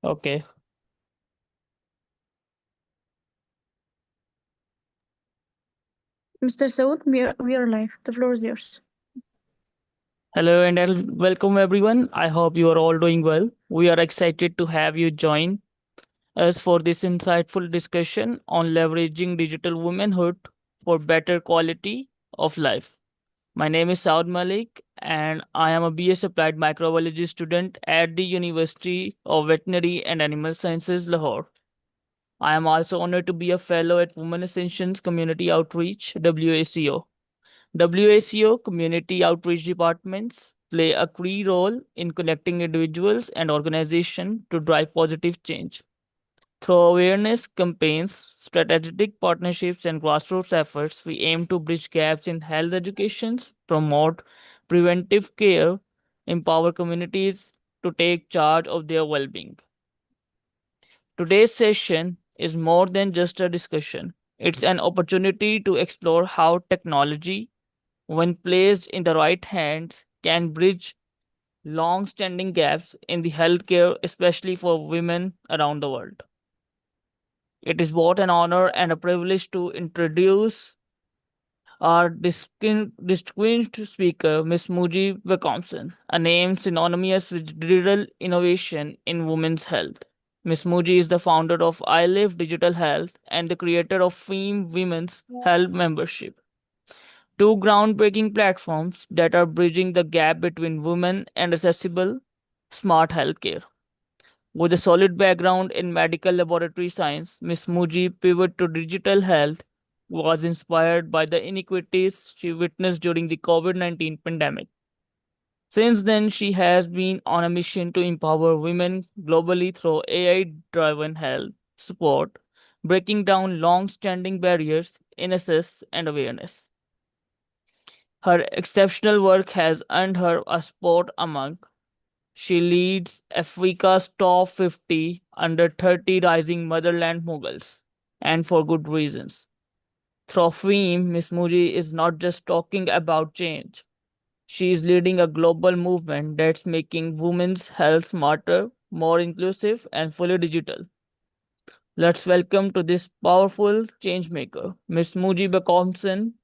Okay. Mr. Saud, we are live. The floor is yours. Hello and welcome everyone. I hope you are all doing well. We are excited to have you join us for this insightful discussion on leveraging digital womanhood for better quality of life. My name is Saud Malik and I am a BS Applied Microbiology student at the University of Veterinary and Animal Sciences, Lahore. I am also honored to be a fellow at Women Ascension's Community Outreach WACO. WACO community outreach departments play a key role in connecting individuals and organizations to drive positive change. Through awareness campaigns, strategic partnerships, and grassroots efforts, we aim to bridge gaps in health education, promote preventive care, empower communities to take charge of their well being. Today's session is more than just a discussion, it's an opportunity to explore how technology, when placed in the right hands, can bridge long standing gaps in the healthcare, especially for women around the world. It is both an honor and a privilege to introduce our distinguished speaker, Ms. Muji Bekomson, a name synonymous with digital innovation in women's health. Ms. Muji is the founder of I Live Digital Health and the creator of FEME Women's Health Membership, two groundbreaking platforms that are bridging the gap between women and accessible, smart healthcare. With a solid background in medical laboratory science, Ms. Muji pivot to digital health was inspired by the inequities she witnessed during the COVID-19 pandemic. Since then, she has been on a mission to empower women globally through AI driven health support, breaking down long standing barriers in access and awareness. Her exceptional work has earned her a spot among. She leads Africa's top 50 under 30 rising motherland moguls, and for good reasons. Through FEME, Miss Muji is not just talking about change. She is leading a global movement that's making women's health smarter, more inclusive, and fully digital. Let's welcome to this powerful change maker, Miss Muji Bekomson.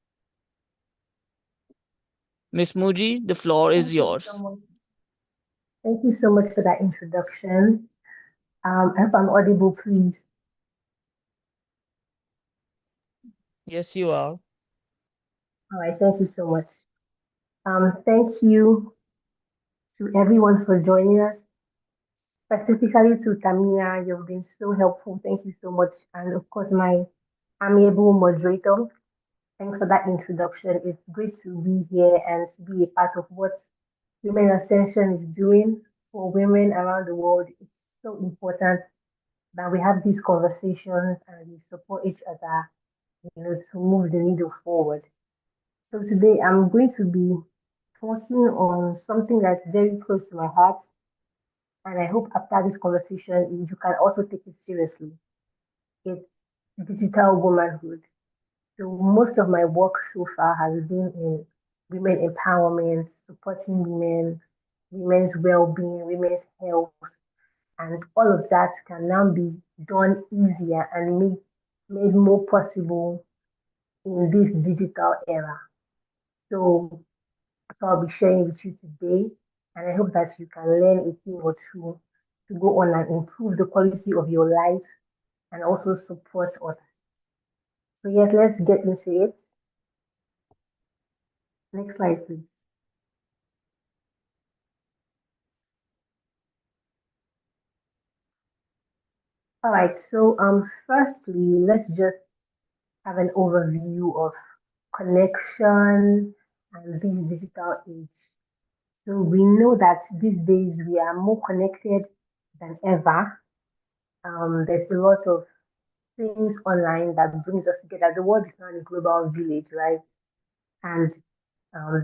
Miss Muji, the floor is Thank you so yours. much. Thank you so much for that introduction. I hope I'm audible, please. Yes, you are. All right, thank you so much. Thank you to everyone for joining us, specifically to Tamia. You've been so helpful. Thank you so much. And of course, my amiable moderator. Thanks for that introduction. It's great to be here and to be a part of what Women Ascension is doing for women around the world. It's so important that we have these conversations and we support each other, to move the needle forward. So today I'm going to be talking on something that's very close to my heart, and I hope after this conversation you can also take it seriously. It's digital womanhood. So most of my work so far has been in women empowerment, supporting women, women's well-being, women's health, and all of that can now be done easier and made more possible in this digital era. So, so I'll be sharing with you today, and I hope that you can learn a thing or two to go on and improve the quality of your life and also support others. So yes, let's get into it. Next slide, please. All right. So firstly, let's just have an overview of connection and this digital age. So we know that these days we are more connected than ever. There's a lot of things online that brings us together. The world is now a global village, right? And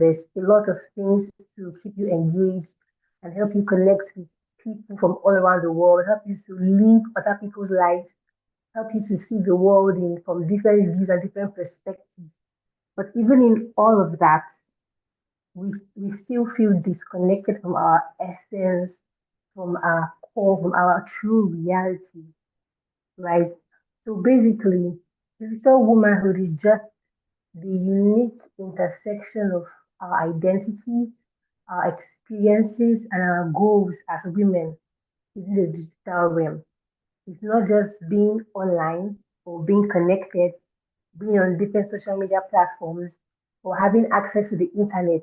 there's a lot of things to keep you engaged and help you connect with people from all around the world, help you to live other people's lives, help you to see the world from different views and different perspectives. But even in all of that, we still feel disconnected from our essence, from our fall from our true reality, right? So basically, digital womanhood is just the unique intersection of our identity, our experiences, and our goals as women within the digital realm. It's not just being online or being connected, being on different social media platforms, or having access to the internet.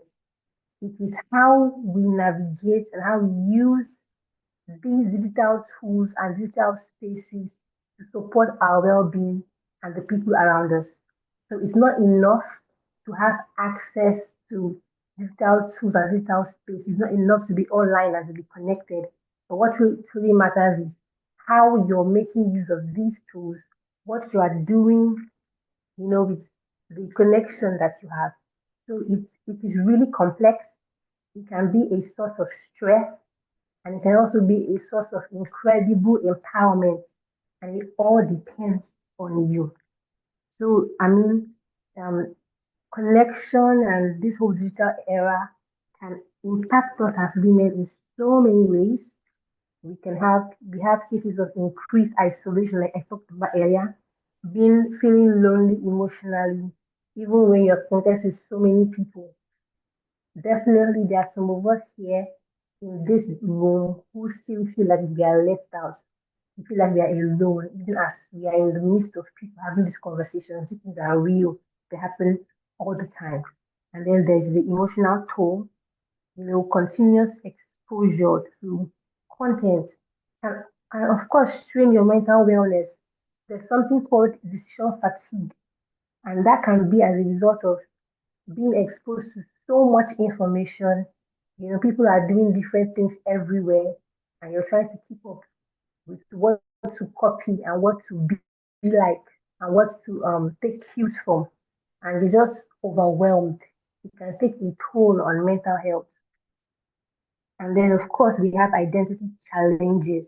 It is how we navigate and how we use these digital tools and digital spaces to support our well-being and the people around us. So it's not enough to have access to digital tools and digital space. It's not enough to be online and to be connected. But what truly matters is how you're making use of these tools, what you are doing, with the connection that you have. So it is really complex. It can be a source of stress and it can also be a source of incredible empowerment. And it all depends on you. So, um, connection and this whole digital era can impact us as women in so many ways. We have cases of increased isolation, like I talked about earlier, being feeling lonely emotionally, even when you're connected with so many people. Definitely, there are some of us here in this room who still feel like we are left out. We feel like we are alone, even as we are in the midst of people having these conversations. These things are real, they happen all the time. And then there's the emotional toll, continuous exposure to content and, and of course, strain your mental wellness. There's something called decision fatigue, and that can be as a result of being exposed to so much information. People are doing different things everywhere, and you're trying to keep up with what to copy and what to be like and what to take cues from. And you're just overwhelmed. It can take a toll on mental health. And then, of course, we have identity challenges.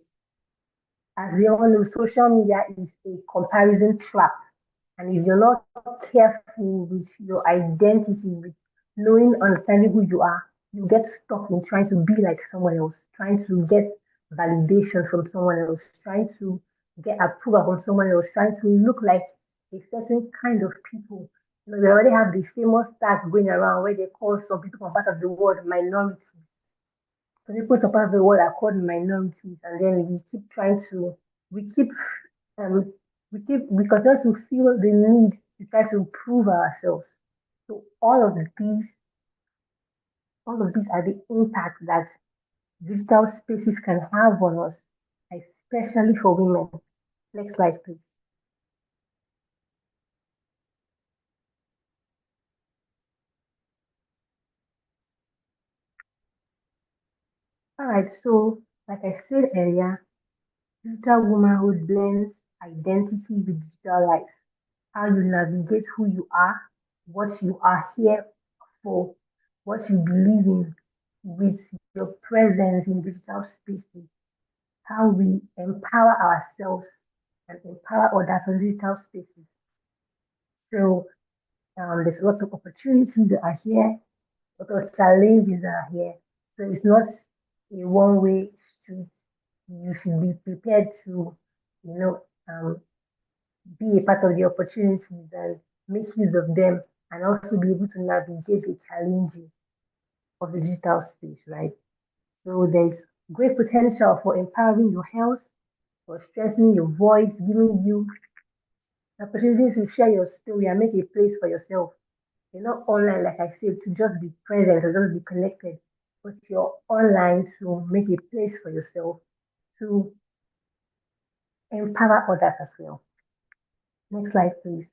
As we all know, social media is a comparison trap. And if you're not careful with your identity, with knowing, understanding who you are, you get stuck in trying to be like someone else, trying to get validation from someone else, trying to get approval from someone else, trying to look like a certain kind of people. We already have the famous tag going around where they call some people from part of the world minority. So people in some part of the world are called minorities, and then we keep um, we continue to feel the need to try to improve ourselves. So all of these are the impact that digital spaces can have on us, especially for women. Next slide, please. All right, so like I said earlier, digital womanhood blends identity with digital life, how you navigate who you are, what you are here for, what you believe in with your presence in digital spaces, how we empower ourselves and empower others in digital spaces. So there's a lot of opportunities that are here, a lot of challenges that are here. So it's not a one-way street. You should be prepared to, you know, um, be a part of the opportunities and make use of them and also be able to navigate the challenges of the digital space, right? So there's great potential for empowering your health, for strengthening your voice, giving you opportunities to share your story and make a place for yourself. You're not online, like I said, to just be present or just be connected, but you're online to make a place for yourself to empower others as well. Next slide, please.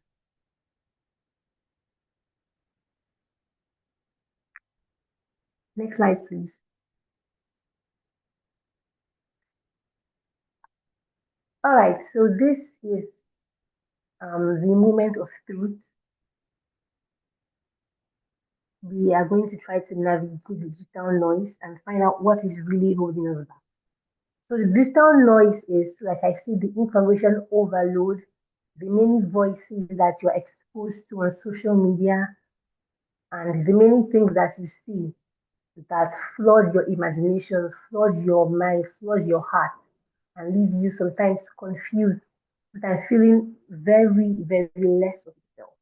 Next slide, please. All right, so this is the moment of truth. We are going to try to navigate the digital noise and find out what is really holding us back. So the digital noise is, like I said, the information overload, the many voices that you're exposed to on social media, and the many things that you see that flood your imagination, flood your mind, flood your heart. and leave you sometimes confused, sometimes feeling very, very less of yourself.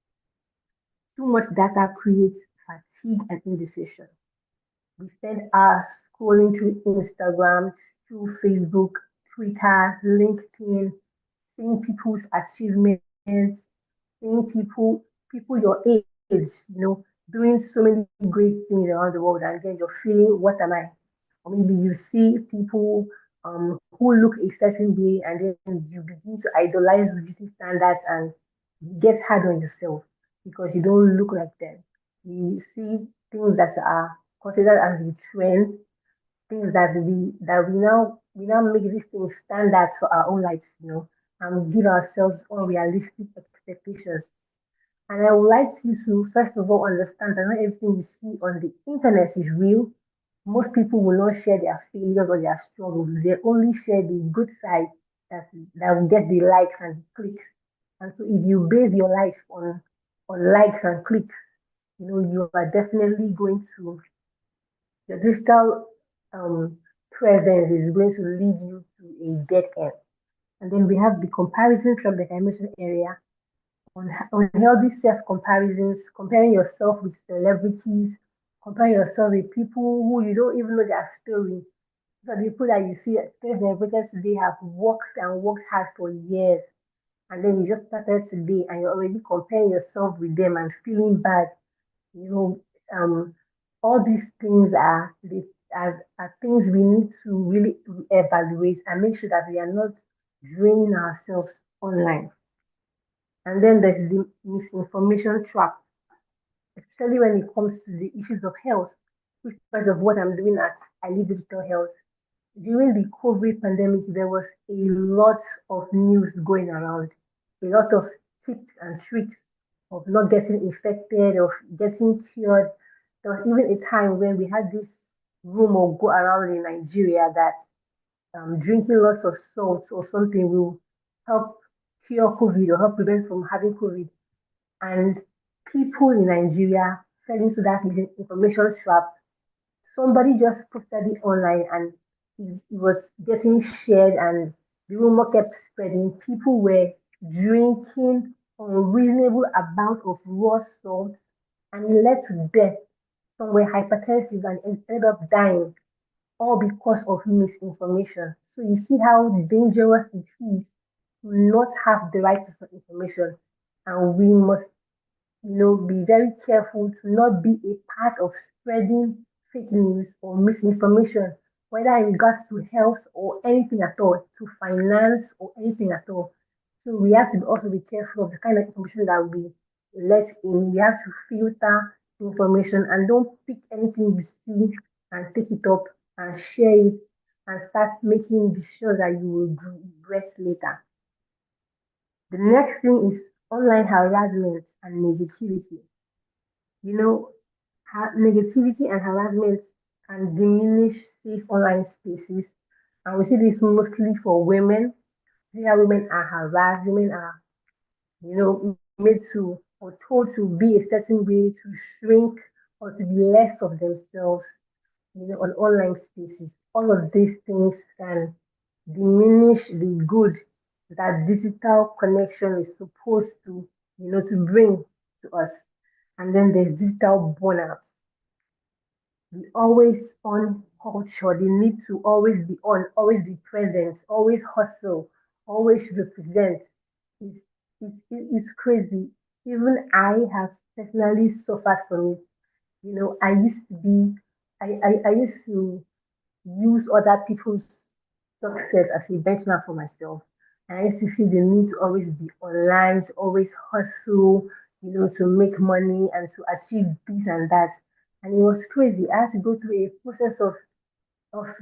Too much data creates fatigue and indecision. We spend hours scrolling through Instagram, through Facebook, Twitter, LinkedIn, seeing people's achievements, seeing people your age, doing so many great things around the world, and then you're feeling, what am I? Or maybe you see people who look a certain way, and then you begin to idolize beauty standards, and you get hard on yourself because you don't look like them. You see things that are considered as the trend, things that we now make these things standards for our own lives, and give ourselves unrealistic expectations. And I would like you to first of all understand that not everything you see on the internet is real. Most people will not share their failures or their struggles. They only share the good side that will get the likes and the clicks. And so if you base your life on likes and clicks, you are definitely going to your digital presence is going to lead you to a dead end. And then we have the comparison trap that I mentioned earlier, unhealthy self comparisons, comparing yourself with celebrities, comparing yourself with people who you don't even know their story. So the people that you see that celebrated today have worked and worked hard for years, and then you just started today and you're already comparing yourself with them and feeling bad. You know, all these things are things we need to really evaluate and make sure that we are not draining ourselves online. And then there's the misinformation trap, especially when it comes to the issues of health, which part of what I'm doing at I Live Digital Health. During the COVID pandemic, there was a lot of news going around, a lot of tips and tricks of not getting infected, of getting cured. There was even a time when we had this rumor go around in Nigeria that drinking lots of salt or something will help cure COVID or help prevent from having COVID. And people in Nigeria fell into that information trap. Somebody just posted it online and it was getting shared, and the rumor kept spreading. People were drinking unreasonable amount of raw salt, and it led to death. Some were hypertensive and ended up dying, all because of misinformation. So you see how dangerous it is to not have the right sort of information, and we must be very careful to not be a part of spreading fake news or misinformation, whether in regards to health or anything at all, to finance or anything at all. So we have to also be careful of the kind of information that we let in. We have to filter information and don't pick anything you see and take it up and share it and start making decisions that you will regret later. The next thing is online harassment and negativity. You know, negativity and harassment can diminish safe online spaces. And we see this mostly for women. See how women are harassed, women are, made to or told to be a certain way, to shrink or to be less of themselves, on online spaces. All of these things can diminish the good that digital connection is supposed to bring to us. And then there's digital burnout, the always on culture, the need to always be on, always be present, always hustle, always represent. It's, it's crazy. Even I have personally suffered from it. I used to be, I used to use other people's success as a benchmark for myself. And I used to feel the need to always be online, to always hustle, to make money and to achieve this and that. And it was crazy. I had to go through a process of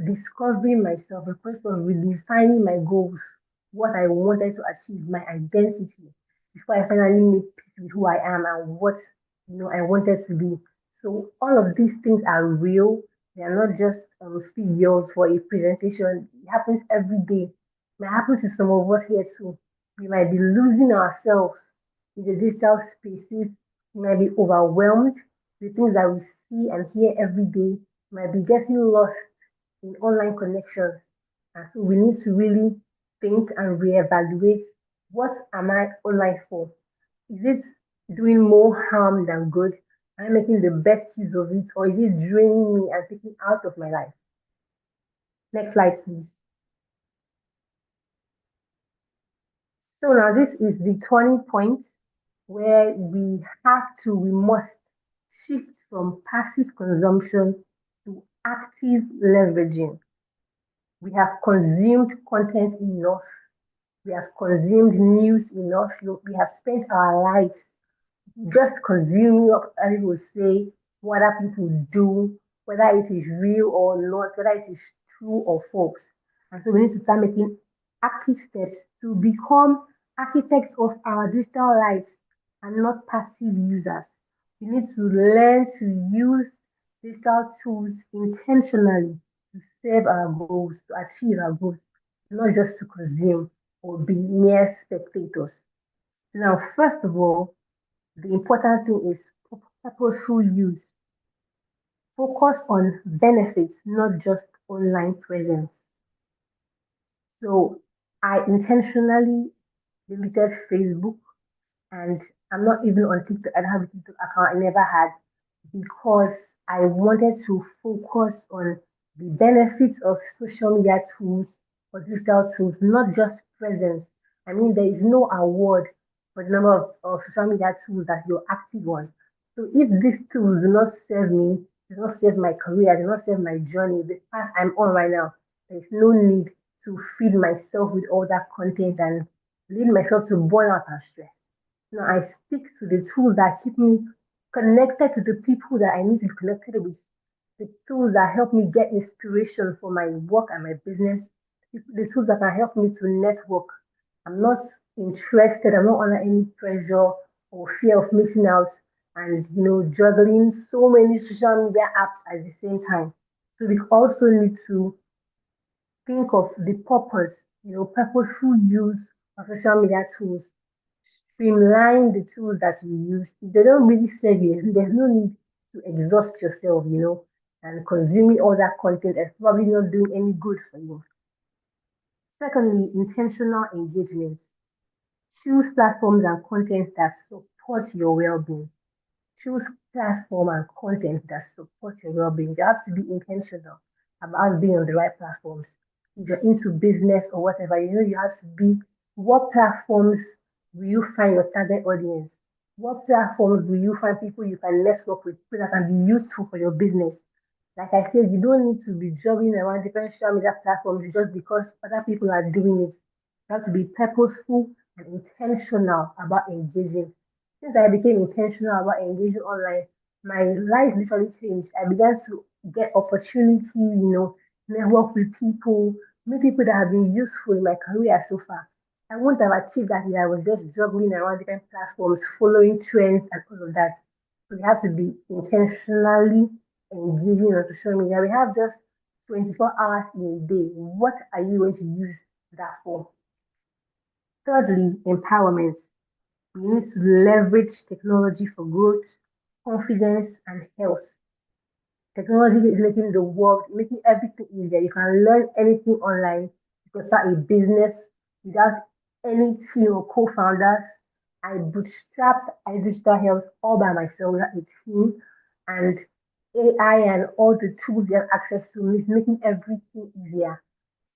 discovering myself, a process of redefining my goals, what I wanted to achieve, my identity, before I finally made peace with who I am and what I wanted to be. So all of these things are real. They are not just figures for a presentation. It happens every day. It might happen to some of us here too. We might be losing ourselves in the digital spaces. We might be overwhelmed with things that we see and hear every day. We might be getting lost in online connections. And so we need to really think and reevaluate, what am I online for? Is it doing more harm than good? Am I making the best use of it, or is it draining me and taking out of my life? Next slide, please. So now this is the turning point where we must shift from passive consumption to active leveraging. We have consumed content enough. We have consumed news enough. We have spent our lives just consuming what other people say, what other people do, whether it is real or not, whether it is true or false. And so we need to start making active steps to become architects of our digital lives and not passive users. We need to learn to use digital tools intentionally to serve our goals, to achieve our goals, not just to consume or be mere spectators. Now, first of all, the important thing is purposeful use. Focus on benefits, not just online presence. So I intentionally deleted Facebook, and I'm not even on TikTok. I don't have a TikTok account. I never had, because I wanted to focus on the benefits of social media tools or digital tools, not just presence. I mean, there is no award for the number of social media tools that you're active on. So if these tools do not serve me, do not serve my career, do not serve my journey, the path I'm on right now, there's no need to feed myself with all that content and lead myself to burnout and stress. Now I stick to the tools that keep me connected to the people that I need to be connected with, the tools that help me get inspiration for my work and my business, the tools that can help me to network. I'm not interested, I'm not under any pressure or fear of missing out and juggling so many social media apps at the same time. So we also need to think of the purpose, purposeful use of social media tools. Streamline the tools that you use. If they don't really serve you, there's no need to exhaust yourself, and consuming all that content and probably not doing any good for you. Secondly, intentional engagement. Choose platforms and content that support your well-being. Choose platform and content that support your well-being. You have to be intentional about being on the right platforms. If you're into business or whatever, you have to be, what platforms will you find your target audience? What platforms will you find people you can network with, people that can be useful for your business? Like I said, you don't need to be juggling around different social media platforms just because other people are doing it. You have to be purposeful and intentional about engaging. Since I became intentional about engaging online, my life literally changed. I began to get opportunity, network with people, meet people that have been useful in my career so far. I wouldn't have achieved that if I was just juggling around different platforms, following trends and all of that. So we have to be intentionally engaging on social media. We have just 24 hours in a day. What are you going to use that for? Thirdly, empowerment. We need to leverage technology for growth, confidence, and health. Technology is making the world, making everything easier. You can learn anything online. You can start a business without any team or co-founders. I bootstrapped I digital health all by myself without a team. And AI and all the tools we have access to is making everything easier.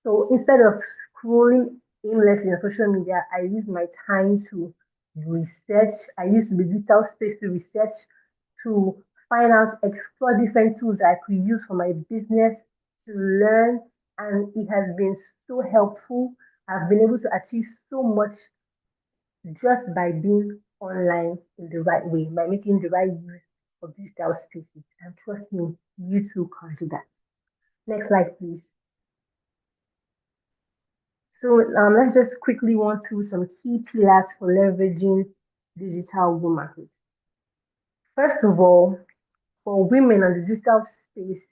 So instead of scrolling aimlessly on social media, I use my time to research. I use the digital space to research, to find out, explore different tools that I could use for my business, to learn. And it has been so helpful. I've been able to achieve so much just by being online in the right way, by making the right use of digital spaces. And trust me, you too can do that. Next slide, please. So let's just quickly run through some key pillars for leveraging digital womanhood. First of all, for women on the digital space,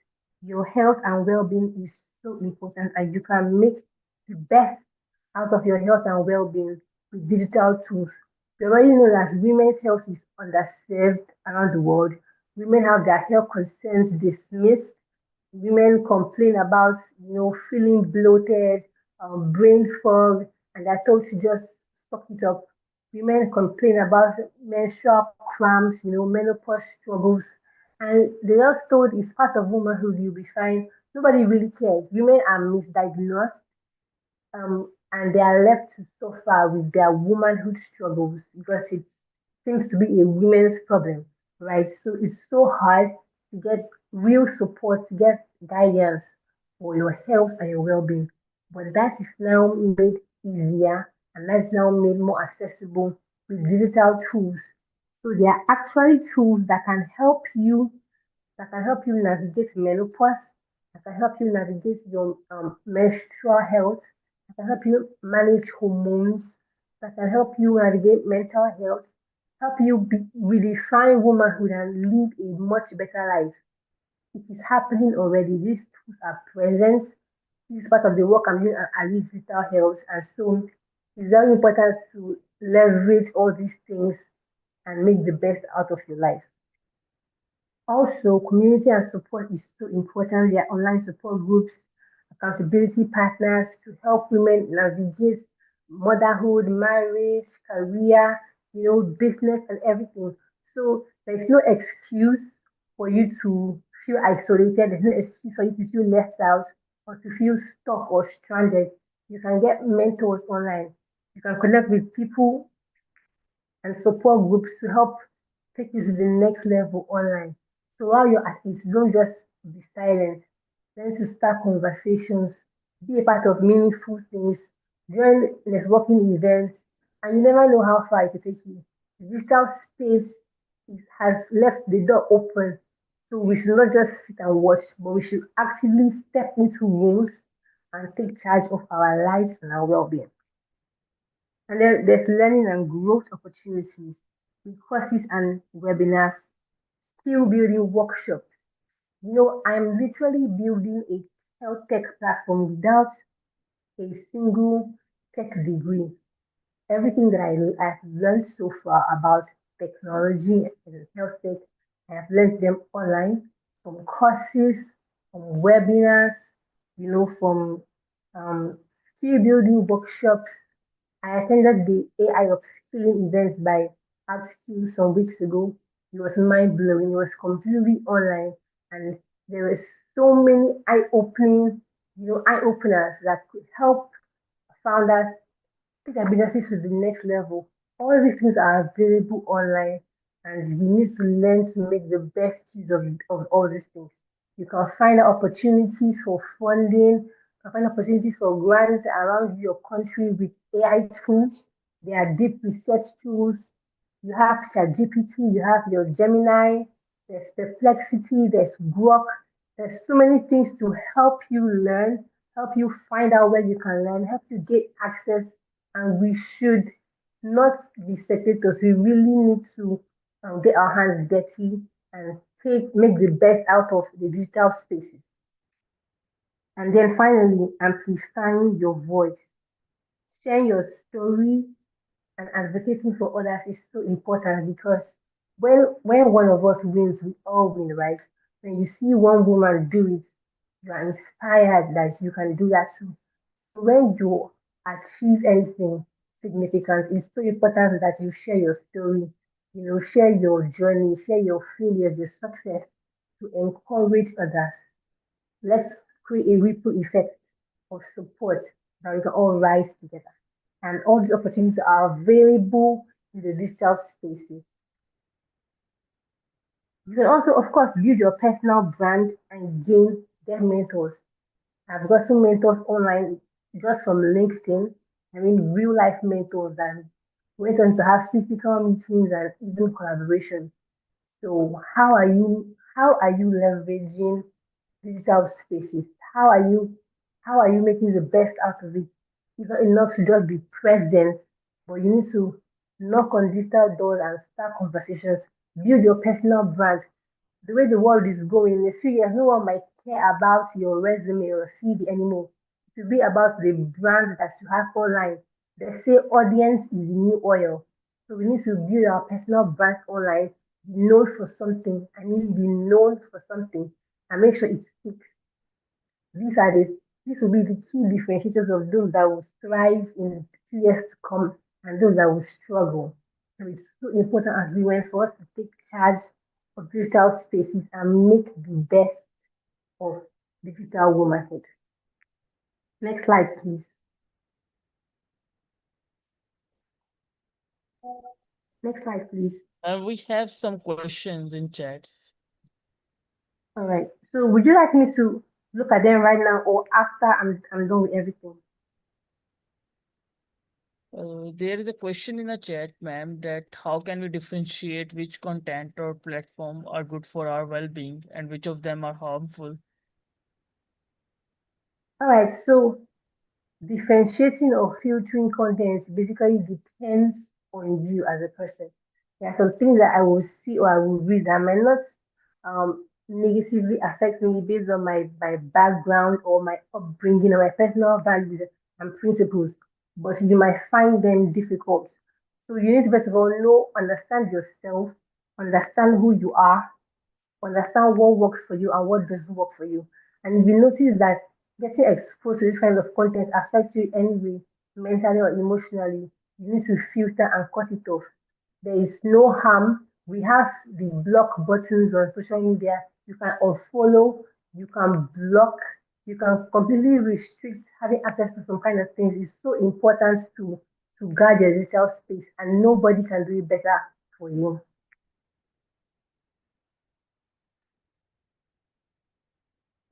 your health and well-being is so important, and you can make the best out of your health and well-being with digital tools. We already know that women's health is underserved around the world. Women have their health concerns dismissed, Women complain about, feeling bloated, brain fog, and they're told to just suck it up. Women complain about menstrual cramps, menopause struggles, and they just told it's part of womanhood, you'll be fine. Nobody really cares. Women are misdiagnosed, and they are left to suffer with their womanhood struggles because it seems to be a women's problem, right? So it's so hard to get real support, to get guidance for your health and your well-being. But that is now made easier, and that's now made more accessible with digital tools. So there are actually tools that can help you navigate menopause, that can help you navigate your menstrual health, that can help you manage hormones, that can help you navigate mental health, help you redefine womanhood and live a much better life. It is happening already. These tools are present. This is part of the work I'm doing at Digital Health. And so it's very important to leverage all these things and make the best out of your life. Also, community and support is so important. There are online support groups, accountability partners to help women navigate motherhood, marriage, career, business and everything. So there's no excuse for you to feel isolated. There's no excuse for you to feel left out or to feel stuck or stranded. You can get mentors online. You can connect with people and support groups to help take you to the next level online. So while you're at it, don't just be silent. Learn to start conversations, be a part of meaningful things, join networking events, and you never know how far it will take you. The digital space has left the door open. So we should not just sit and watch, but we should actively step into rooms and take charge of our lives and our well-being. And then there's learning and growth opportunities with courses and webinars, skill building workshops. I'm literally building a health tech platform without a single tech degree. Everything that I've learned so far about technology and health tech, I have learned them online from courses, from webinars, from skill building workshops. I attended the AI upskilling event by Upskill some weeks ago. It was mind blowing. It was completely online, and there were so many eye openers that could help founders take their businesses to the next level. All these things are available online, and we need to learn to make the best use of all these things. You can find opportunities for funding, you can find opportunities for grants around your country with AI tools. There are deep research tools. You have ChatGPT, you have your Gemini, there's Perplexity, there's Grok. There's so many things to help you learn, help you find out where you can learn, help you get access. And we should not be spectators. We really need to get our hands dirty and make the best out of the digital spaces. And then finally, amplifying your voice. Sharing your story and advocating for others is so important because when one of us wins, we all win, right? When you see one woman do it, you are inspired that you can do that too. So when you achieve anything significant, it's so important that you share your story, share your journey, share your failures, your success to encourage others. Let's create a ripple effect of support that we can all rise together. And all these opportunities are available in the digital spaces. You can also, of course, build your personal brand and get mentors. I've got some mentors online just from LinkedIn. I mean, real life mentors that went on to have physical meetings and even collaboration. So how are you leveraging digital spaces? How are you how are you making the best out of it? It's not enough to just be present, but you need to knock on digital doors and start conversations. Build your personal brand. The way the world is going, in a few years, no one might care about your resume or CV anymore. It will be about the brand that you have online. They say audience is the new oil. So we need to build our personal brand online, be known for something. I mean, be known for something and make sure it sticks. These are the these will be the key differentiators of those that will thrive in the 2 years to come and those that will struggle. So it's so important as women for us to take charge of digital spaces and make the best of digital womanhood. Next slide, please. Next slide, please. We have some questions in chats. All right. So would you like me to look at them right now or after I'm done with everything? There is a question in the chat, ma'am, that how can we differentiate which content or platform are good for our well-being and which of them are harmful? All right. So differentiating or filtering content basically depends on you as a person. There are some things that I will see or I will read that might not negatively affect me based on my background or my upbringing or my personal values and principles, but you might find them difficult. So you need to first of all know, understand yourself, understand who you are, understand what works for you and what doesn't work for you. And if you notice that getting exposed to this kind of content affects you anyway, mentally or emotionally, you need to filter and cut it off. There is no harm. We have the block buttons on social media. You can unfollow, you can block, you can completely restrict having access to some kind of things. It's so important to guard your digital space, and nobody can do it better for you.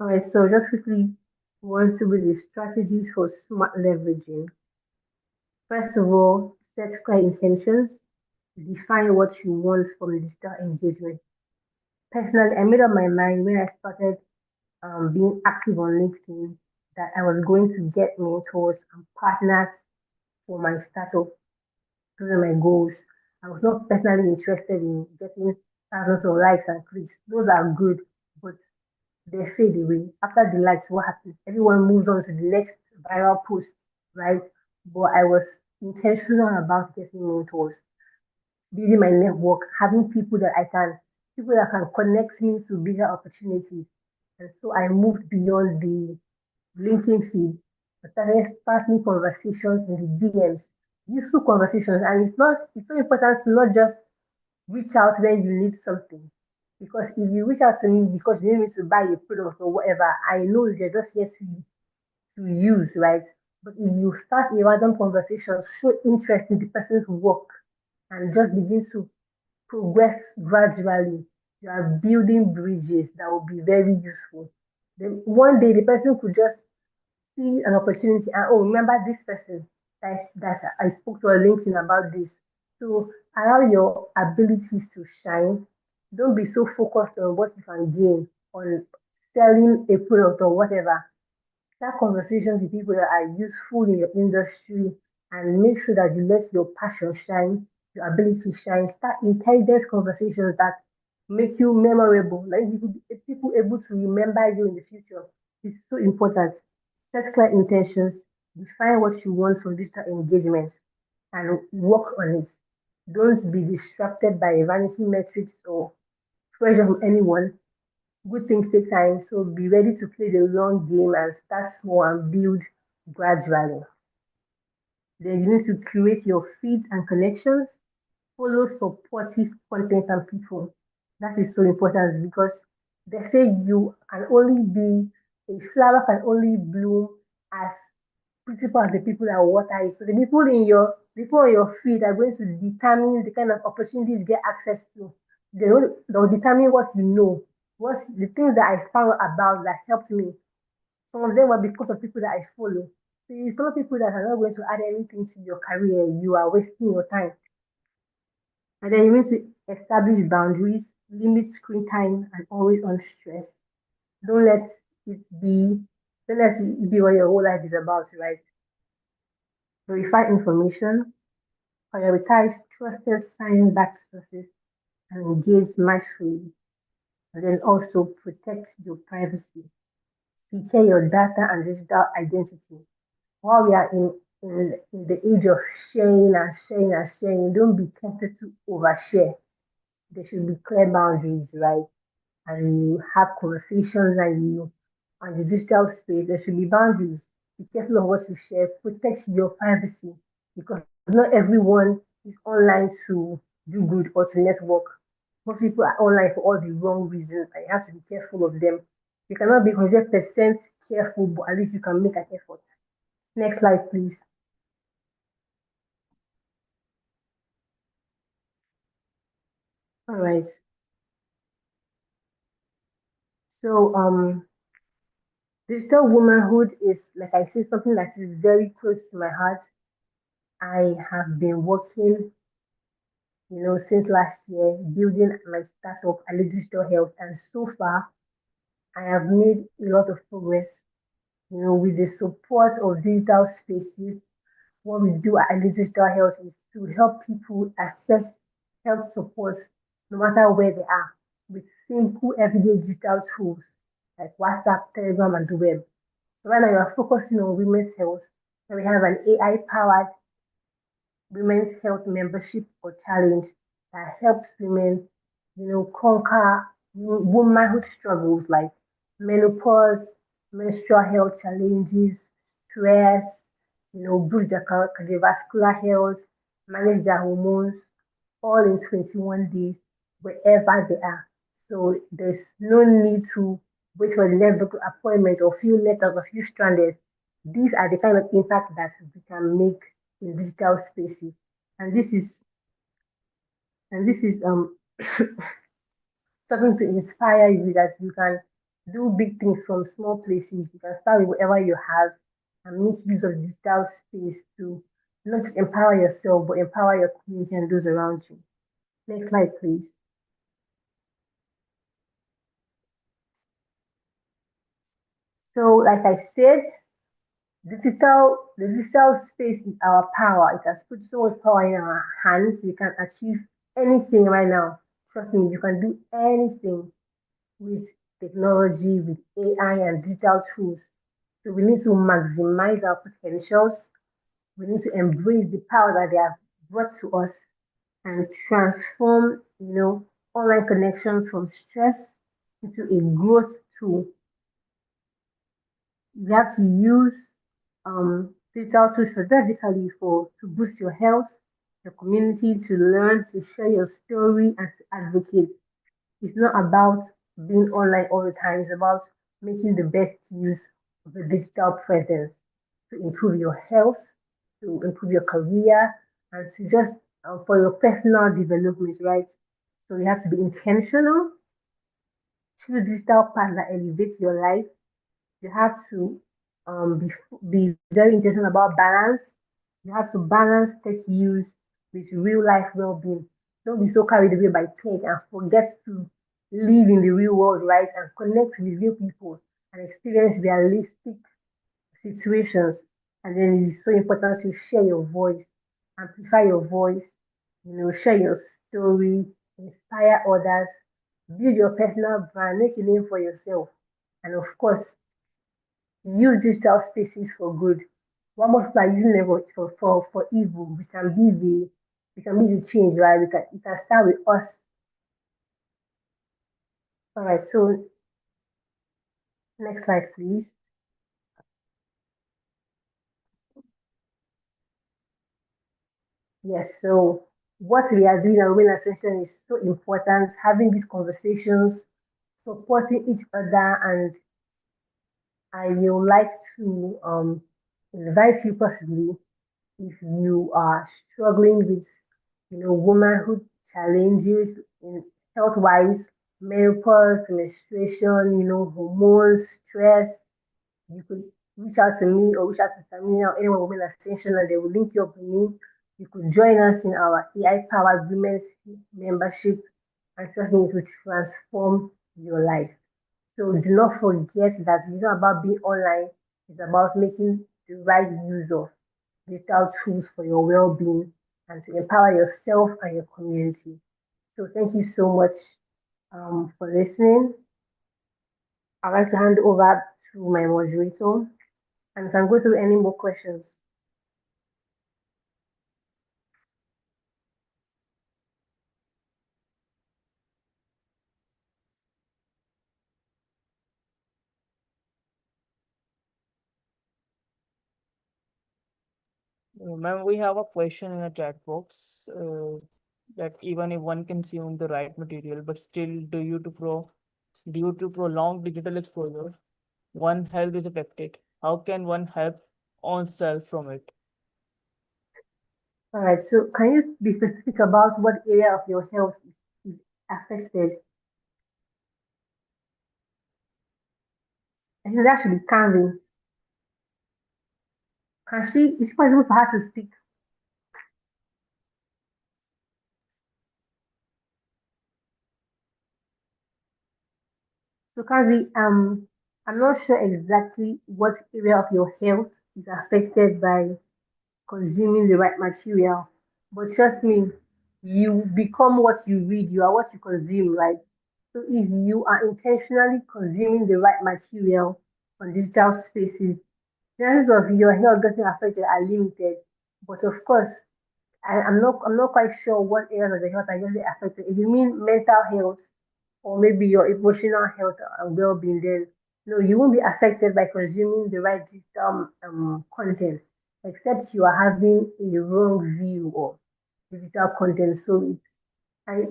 All right, so just quickly want to be the strategies for smart leveraging. First of all, set clear intentions, define what you want from digital engagement. Personally, I made up my mind when I started being active on LinkedIn that I was going to get mentors and partners for my startup. Those are my goals. I was not personally interested in getting thousands of likes and clicks. Those are good, but they fade away. After the likes, what happens? Everyone moves on to the next viral post, right? But I was intentional about getting mentors, building my network, having people that can connect me to bigger opportunities. And so I moved beyond the LinkedIn feed. I started starting conversations in the DMs, useful conversations. And it's so important to not just reach out when you need something. Because if you reach out to me because you need me to buy a product or whatever, I know you're just here to use, right? But if you start a random conversation, show interest in the person's work and just begin to progress gradually, you are building bridges that will be very useful. Then one day the person could just see an opportunity and oh, remember this person that I spoke to on LinkedIn about this. So allow your abilities to shine. Don't be so focused on what you can gain on selling a product or whatever. Start conversations with people that are useful in your industry and make sure that you let your passion shine, your ability shine. Start intelligence conversations that make you memorable, like people able to remember you in the future. It's so important. Set clear intentions, define what you want from digital engagements, and work on it. Don't be distracted by vanity metrics or pressure from anyone. Good things take time, so be ready to play the long game and start small and build gradually. Then you need to curate your feed and connections, follow supportive content and people. That is so important because they say a flower can only bloom as principal as the people that water it. So the people on your feed are going to determine the kind of opportunities you get access to. They'll determine what you know, what the things that I found about that helped me. Some of them were because of people that I follow. So you follow people that are not going to add anything to your career, you are wasting your time. And then you need to establish boundaries, limit screen time, and always on stress. Don't let it be, don't let it be what your whole life is about, right? Verify information, prioritize trusted science-backed sources, and engage mindfully. And then also protect your privacy. Secure your data and digital identity. While we are in the age of sharing and sharing and sharing, don't be tempted to overshare. There should be clear boundaries, right? And you have conversations and you and the digital space, there should be boundaries. Be careful of what you share, protect your privacy because not everyone is online to do good or to network. Most people are online for all the wrong reasons, and you have to be careful of them. You cannot be 100% careful, but at least you can make an effort. Next slide, please. All right. So, digital womanhood is, like I said, something that is very close to my heart. I have been working, since last year, building my startup, Ali Digital Health, and so far, I have made a lot of progress. With the support of digital spaces, what we do at Ali Digital Health is to help people access health support no matter where they are with simple everyday digital tools like WhatsApp, Telegram, and the web. Right now, we are focusing on women's health, and we have an AI-powered women's health membership or challenge that helps women, conquer womanhood struggles like menopause, menstrual health challenges, stress, boost their cardiovascular health, manage their hormones, all in 21 days, wherever they are. So there's no need to wait for the next doctor appointment or few letters or few stranded. These are the kind of impact that we can make in digital spaces. And this is something to inspire you that you can do big things from small places. You can start with whatever you have and make use of digital space to not just empower yourself, but empower your community and those around you. Next slide, please. So, like I said, the digital space is our power. It has put so much power in our hands. We can achieve anything right now. Trust me, you can do anything with technology, with AI and digital tools. So we need to maximize our potentials. We need to embrace the power that they have brought to us and transform, online connections from stress into a growth tool. You have to use digital tools strategically for to boost your health, your community, to learn, to share your story, and to advocate. It's not about being online all the time. It's about making the best use of the digital presence to improve your health, to improve your career, and to just for your personal development, right? So you have to be intentional, choose digital path that elevates your life. You have to be very intentional about balance. You have to balance tech use with real life well-being. Don't be so carried away by tech and forget to live in the real world, right? And connect with real people and experience realistic situations. And then it's so important to share your voice, amplify your voice, share your story, inspire others, build your personal brand, make a name for yourself. And of course, use digital spaces for good. What most people are using them for evil. We can be the change, right? We can start with us. All right, so next slide, please. Yes, so what we are doing at Women Ascension is so important, having these conversations, supporting each other, and I will like to invite you possibly if you are struggling with, womanhood challenges in health-wise, menopause, menstruation, hormones, stress, you could reach out to me or reach out to Tamina or anyone with Women Ascension and they will link you up with me. You could join us in our AI-powered women's membership and trust me, it will transform your life. So do not forget that it's not about being online, it's about making the right use of digital tools for your well-being and to empower yourself and your community. So thank you so much for listening. I'd like to hand over to my moderator and can go through any more questions. Ma'am, we have a question in a chat box that even if one consume the right material, but still due to prolonged digital exposure, one health is affected. How can one help oneself from it? All right. So can you be specific about what area of your health is affected? I think that should be Canvin. Can she? Is it possible for her to speak? So Kazi, I'm not sure exactly what area of your health is affected by consuming the right material. But trust me, you become what you read, you are what you consume, right? So if you are intentionally consuming the right material on digital spaces, chances of your health getting affected are limited. But of course, I'm not quite sure what areas of the health are getting affected. If you mean mental health or maybe your emotional health and well-being, then no, you won't be affected by consuming the right digital content, except you are having a wrong view of digital content. So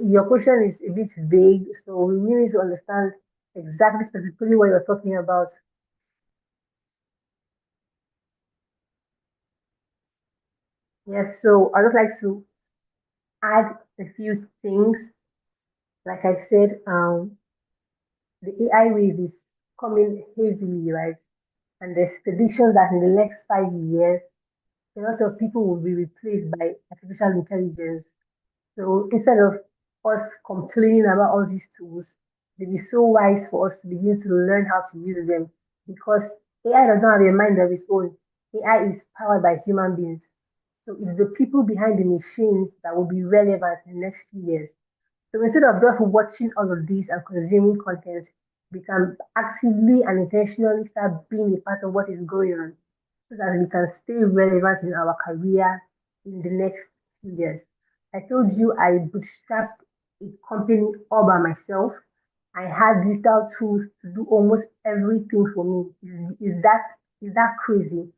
your question is a bit vague, so we need to understand exactly specifically what you're talking about. Yes, so I'd just like to add a few things. Like I said, the AI wave is coming heavily, right? And there's predictions that in the next 5 years, a lot of people will be replaced by artificial intelligence. So instead of us complaining about all these tools, it is so wise for us to begin to learn how to use them because AI does not have a mind of its own. AI is powered by human beings. So it's the people behind the machines that will be relevant in the next few years. So instead of just watching all of these and consuming content, we can actively and intentionally start being a part of what is going on so that we can stay relevant in our career in the next few years. I told you I bootstrapped a company all by myself. I had digital tools to do almost everything for me. Is that crazy?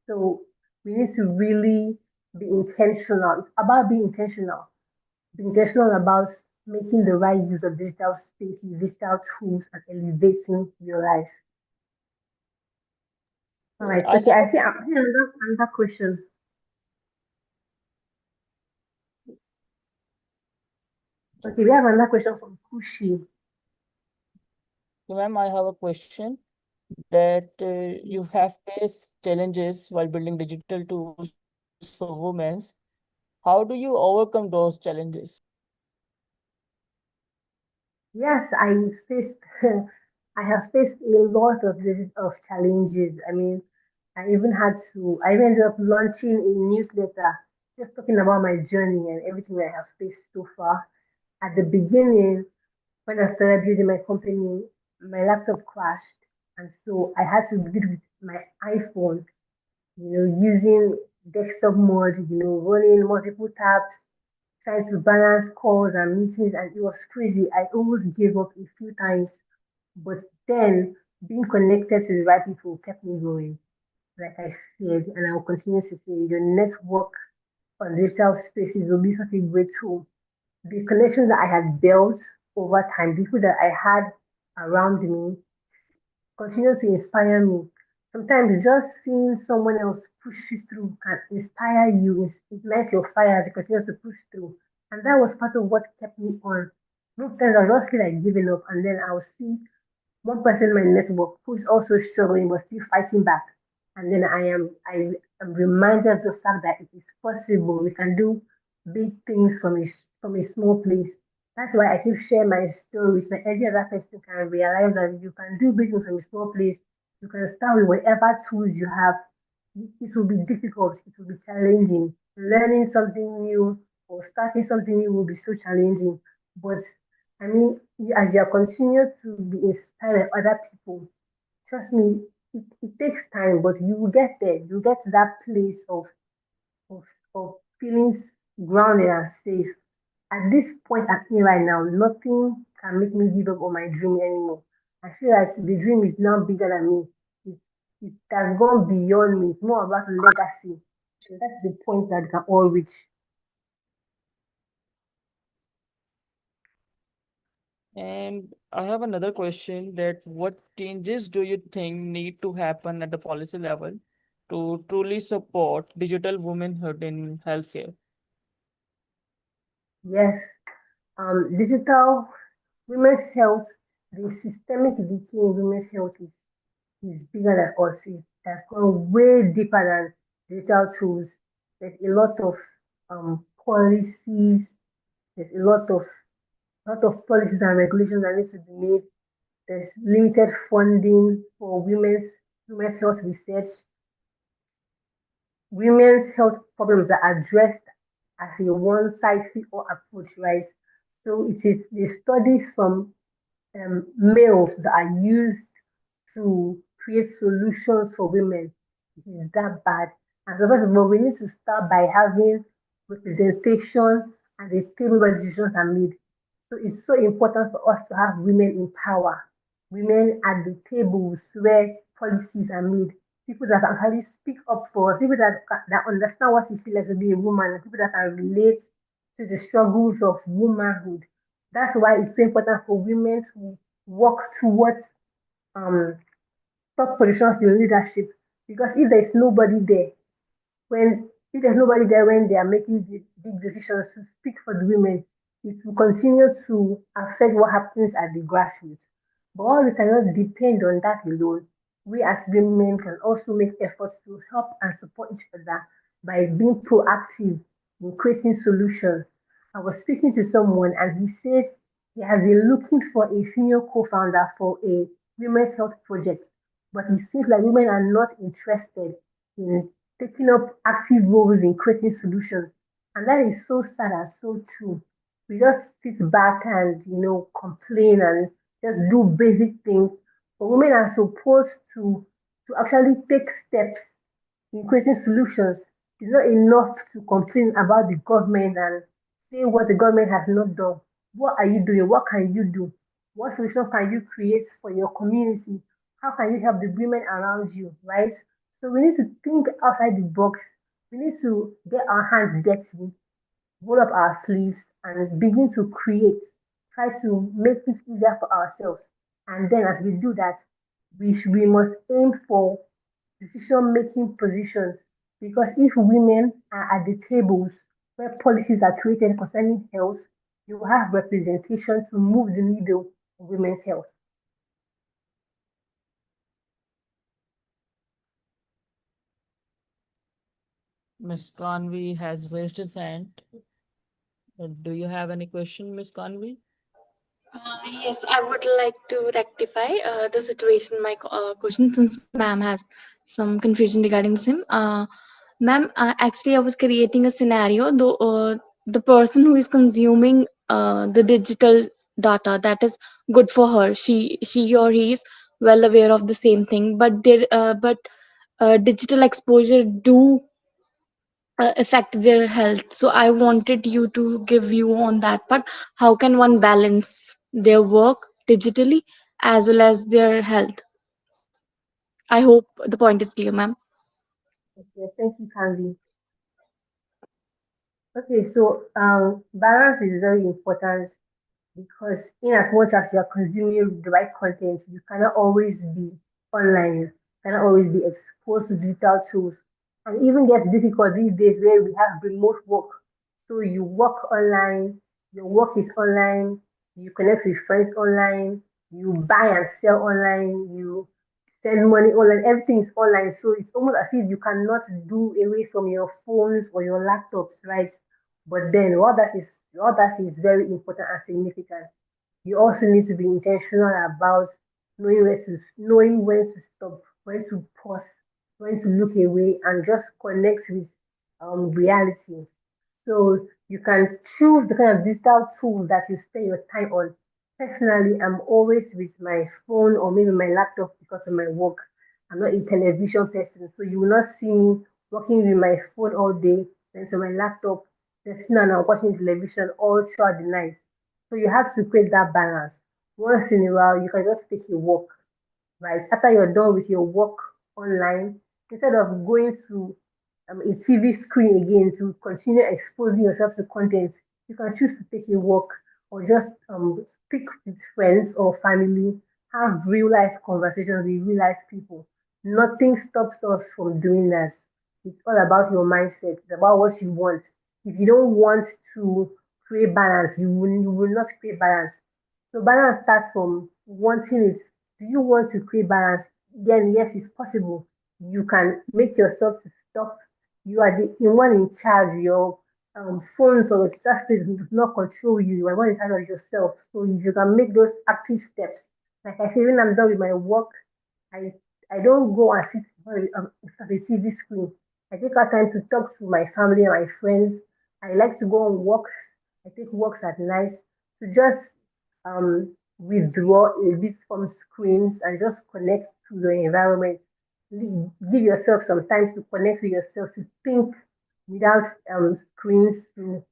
So we need to really be intentional. It's about being intentional. Be intentional about making the right use of digital spaces, digital tools, and elevating your life. All right. I Okay. have I a see. I see another question. Okay, we have another question from Kushi. Ma'am, I have a question that you have faced challenges while building digital tools for women. How do you overcome those challenges? Yes, I faced. I have faced a lot of challenges. I mean, I even had to. I ended up launching a newsletter just talking about my journey and everything I have faced so far. At the beginning, when I started building my company, my laptop crashed, and so I had to build with my iPhone. Using desktop mode, running multiple tabs, trying to balance calls and meetings, and it was crazy. I almost gave up a few times, but then being connected to the right people kept me going. Like I said, and I will continue to say, your network on digital spaces will be such a great tool. The connections that I had built over time, people that I had around me, continue to inspire me. Sometimes just seeing someone else push you through can inspire you, ignite your fire to continue to push through. And that was part of what kept me on. Most times I just feel like giving up, and then I'll see one person in my network who's also struggling but still fighting back. And then I am reminded of the fact that it is possible. We can do big things from a small place. That's why I keep sharing my stories so every other person can realize that you can do big things from a small place. You can start with whatever tools you have. It will be difficult, it will be challenging. Learning something new or starting something new will be so challenging. But I mean, as you continue to be inspired by other people, trust me, it takes time, but you will get there. You get to that place of, of feeling grounded and safe. At this point I'm in right now, nothing can make me give up on my dream anymore. I feel like the dream is now bigger than me. It has gone beyond me. It's more about legacy. And that's the point that we can all reach. And I have another question that what changes do you think need to happen at the policy level to truly support digital womanhood in healthcare? Yes, digital women's health, the systemic decay in women's health is bigger than us. It has gone way deeper than digital tools. There's a lot of policies. There's a lot of policies and regulations that need to be made. There's limited funding for women's health research. Women's health problems are addressed as a one size fits all approach, right? So it is the studies from males that are used to create solutions for women. It is that bad. And so first of all, we need to start by having representation at the table where decisions are made. So it's so important for us to have women in power, women at the tables where policies are made, people that can actually speak up for us, people that understand what it feels like to be a woman, and people that can relate to the struggles of womanhood. That's why it's so important for women to work towards um, top positions in leadership. Because if there's nobody there when they are making the big decisions to speak for the women, it will continue to affect what happens at the grassroots. But while we cannot depend on that alone, we as women can also make efforts to help and support each other by being proactive in creating solutions. I was speaking to someone and he said he has been looking for a female co-founder for a women's health project, but it seems like women are not interested in taking up active roles in creating solutions. And that is so sad and so true. We just sit back and, complain and just do basic things. But women are supposed to actually take steps in creating solutions. It's not enough to complain about the government and say what the government has not done. What are you doing? What can you do? What solution can you create for your community? How can you help the women around you, right? So we need to think outside the box. We need to get our hands dirty, roll up our sleeves, and begin to create. Try to make things easier for ourselves. And then as we do that, we must aim for decision making positions because if women are at the tables where policies are created concerning health, you have representation to move the needle of women's health. Miss Kanvi has raised his hand. Do you have any question, Miss Kanvi? Yes, I would like to rectify the situation. My question, since ma'am has some confusion regarding the same. Ma'am, actually, I was creating a scenario. Though the person who is consuming the digital data, that is good for her. She or he is well aware of the same thing. But digital exposure do affect their health. So I wanted you to give you on that part. How can one balance their work digitally as well as their health? I hope the point is clear, ma'am. Okay, thank you, Candy. Okay, so balance is very important because in as much as you are consuming the right content, you cannot always be online, cannot always be exposed to digital tools. And even gets difficult these days where we have remote work. So you work online, your work is online, you connect with friends online, you buy and sell online, you send money online, everything is online. So it's almost as if you cannot do away from your phones or your laptops, right? But then all that is very important and significant. You also need to be intentional about knowing when to stop, when to pause, when to look away, and just connect with reality. So you can choose the kind of digital tool that you spend your time on. Personally, I'm always with my phone or maybe my laptop because of my work. I'm not a television person, so you will not see me working with my phone all day, then to my laptop, just and I'm watching television all throughout the night. So you have to create that balance. Once in a while, you can just take a walk, right? After you're done with your work online, instead of going to a TV screen again to continue exposing yourself to content. You can choose to take a walk or just speak with friends or family, have real life conversations with real life people. Nothing stops us from doing that. It's all about your mindset. It's about what you want. If you don't want to create balance, you will not create balance. So balance starts from wanting it. Do you want to create balance? Then yes, it's possible. You can make yourself to stop. You are the one in charge. Your phones or that space does not control you. You are one in charge of yourself. So if you can make those active steps, like I say, when I'm done with my work, I I don't go and sit in front of a TV screen. I take out time to talk to my family and my friends. I like to go on walks. I take walks at night to just withdraw a bit from screens and just connect to the environment. Give yourself some time to connect with yourself, to think without screens, to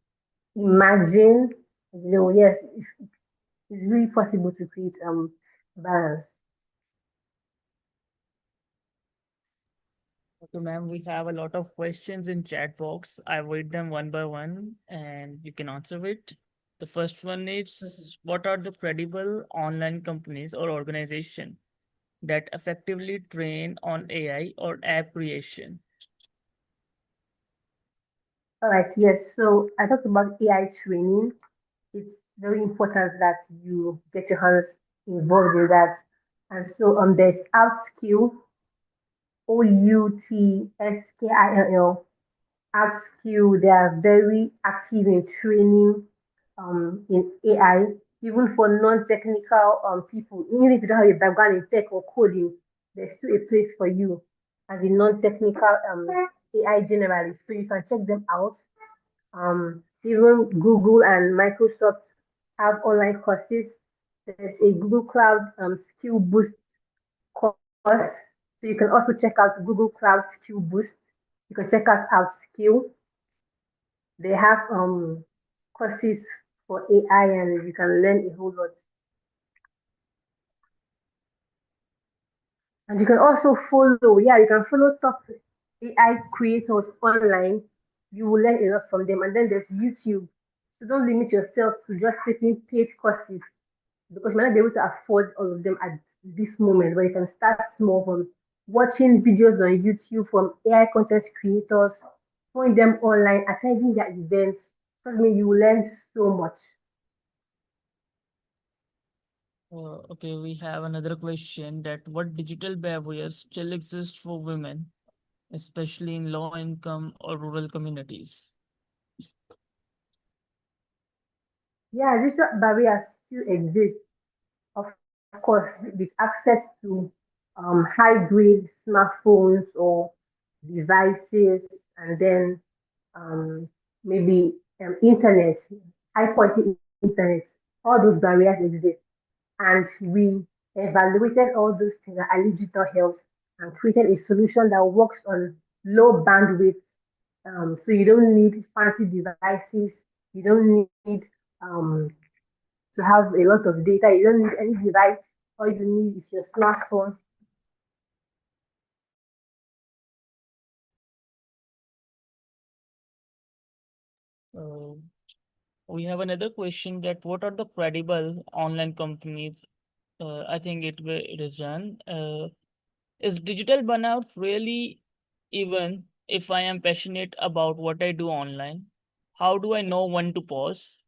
imagine. Yes, it's really possible to create balance. Okay, ma'am, we have a lot of questions in chat box. I read them one by one and you can answer it. The first one Mhm. is, what are the credible online companies or organization that effectively train on AI or app creation? All right, yes. So I talked about AI training. It's very important that you get your hands involved in that. And so there's Outskill, OUTSKILL. Upskill, they are very active in training in AI, even for non-technical people. Even if you don't have a background in tech or coding, there's still a place for you as a non-technical AI generalist. So you can check them out. Even Google and Microsoft have online courses. There's a Google Cloud Skill Boost course. So you can also check out Google Cloud Skill Boost. You can check out Outskill. They have courses for AI and you can learn a whole lot. And you can also follow, yeah, you can follow top AI creators online. You will learn a lot from them. And then there's YouTube. So don't limit yourself to just taking paid courses because you might not be able to afford all of them at this moment, but you can start small from watching videos on YouTube from AI content creators, following them online, attending their events. Trust me, you will learn so much. Okay, we have another question that what digital barriers still exist for women, especially in low income or rural communities? Yeah, digital barriers still exist, of course, with access to high-grade smartphones or devices, and then um, maybe internet, high-quality internet. All those barriers exist, and we evaluated all those things at digital health and created a solution that works on low bandwidth. So you don't need fancy devices. You don't need um, to have a lot of data. You don't need any device. All you need is your smartphone. Uh, we have another question that what are the credible online companies? I think it is done. Is digital burnout really even if I am passionate about what I do online? How do I know when to pause?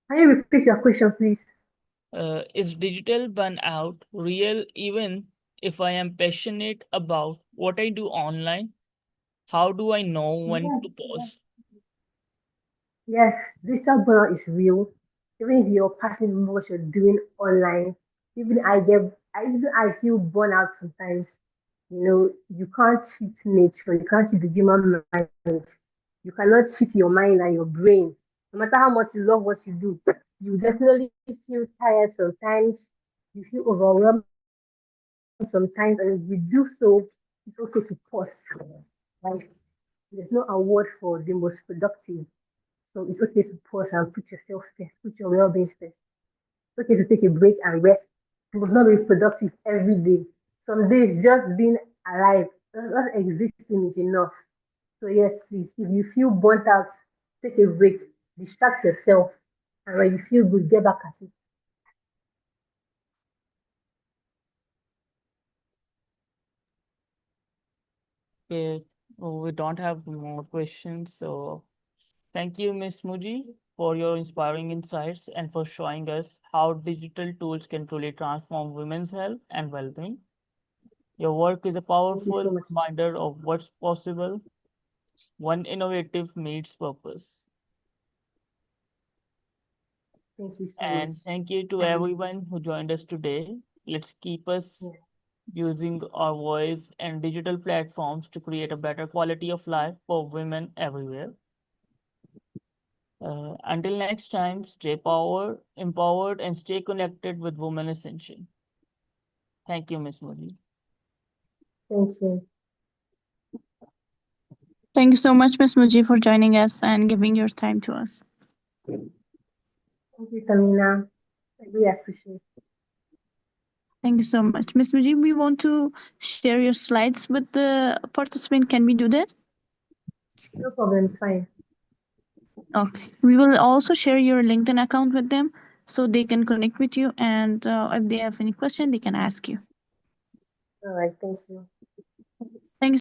Can you repeat your question, please? Is digital burnout real even if I am passionate about what I do online? How do I know when Yes, to pause? yes, digital burnout is real. Even if you're passionate about what you're doing online, even I feel burnout sometimes. You can't cheat nature, you can't cheat the human mind, you cannot cheat your mind and your brain. No matter how much you love what you do, you definitely feel tired sometimes, you feel overwhelmed sometimes, and if you do so, it's okay to pause. Like there's no award for the most productive. So it's okay to pause and put yourself first, put your well-being first. It's okay to take a break and rest. You must not be productive every day. Some days just being alive, just existing is enough. So yes, please, if you feel burnt out, take a break, distract yourself, and when you feel good, get back at it. Okay, we don't have more questions. So thank you, Miss Muji, for your inspiring insights and for showing us how digital tools can truly transform women's health and well-being. Your work is a Thank you powerful so much. reminder of what's possible when innovative meets purpose. Thank you so much. And thank you to And everyone who joined us today. Let's keep us yeah, using our voice and digital platforms to create a better quality of life for women everywhere. Until next time, stay empowered, and stay connected with Women Ascension. Thank you, Miss Modi. thank you. Thank you so much, Miss Muji, for joining us and giving your time to us. Thank you, Tamina. I really appreciate it. Thank you so much. Miss Muji, we want to share your slides with the participant. Can we do that? No problem, it's fine. Okay. We will also share your LinkedIn account with them so they can connect with you. And if they have any question, they can ask you. All right, thank you.